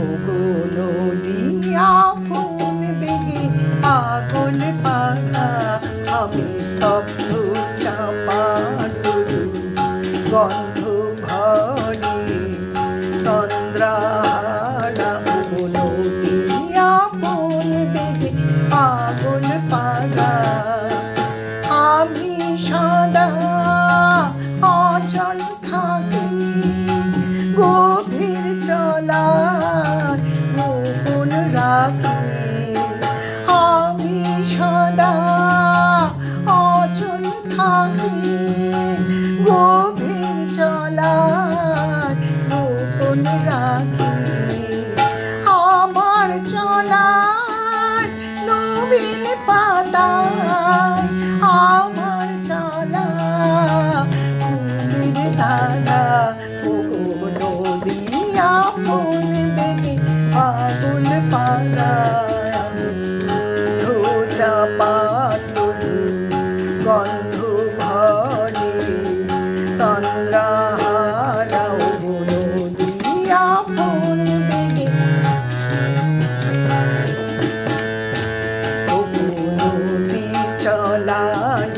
ওগো নদিয়া ফুল বেগে পাগল পাখা, আমি স্তব্ধ চাপা তরু গন্ধ ভরে তন্দ্রাহারা। ওগো নদিয়া ফুল বেগে পাগল পাখা, আমি সদা অচল থাকি গভীর জলার গোপন রাখি। আমি সদা অচল থাকি গভীর জলার গোপন রাখি। আমার চলার নবীন পাতায়, আমার চলা ফুলের দানা। ওগো নদিয়া ফুল বেগে পাগল পাড়া, চাপা তরু গন্ধ ভরে তন্দ্রাহারা। ওগো নদিয়া ফুল বেগে, ওগো নদী চলা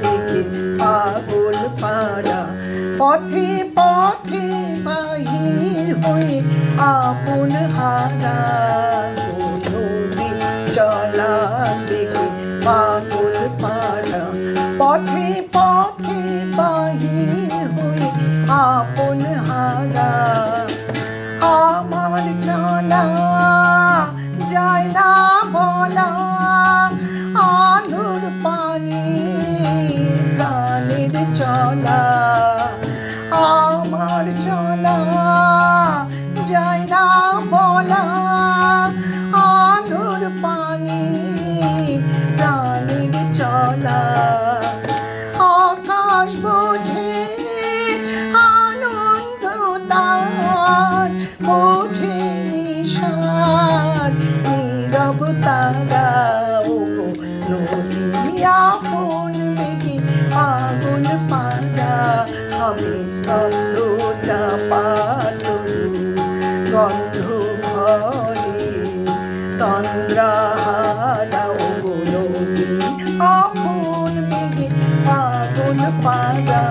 দেখে পাগল পাড়া, পথে পথে বাহির হয়ে আপন হারা। নদী চলা দেখে পাগল পাড়া, পথে পথে বাহির হয়ে আপন হারা। আমার চলা যায় না বলা, আলোর পানি প্রাণের চলা। আমার চলা যায় না বলা, আলোর পানি প্রাণের চলা। আকাশ বোঝে আনন্দ তার, বোঝে নিশার নীরব তারা। ওগো নদিয়া ফুল বেগে পাগল পাড়া, আমি স্তব্ধ চাপা তরু গন্ধ ভরে তন্দ্রাহারা। ওগো নদিয়া ফুল বেগে পাগল পাড়া।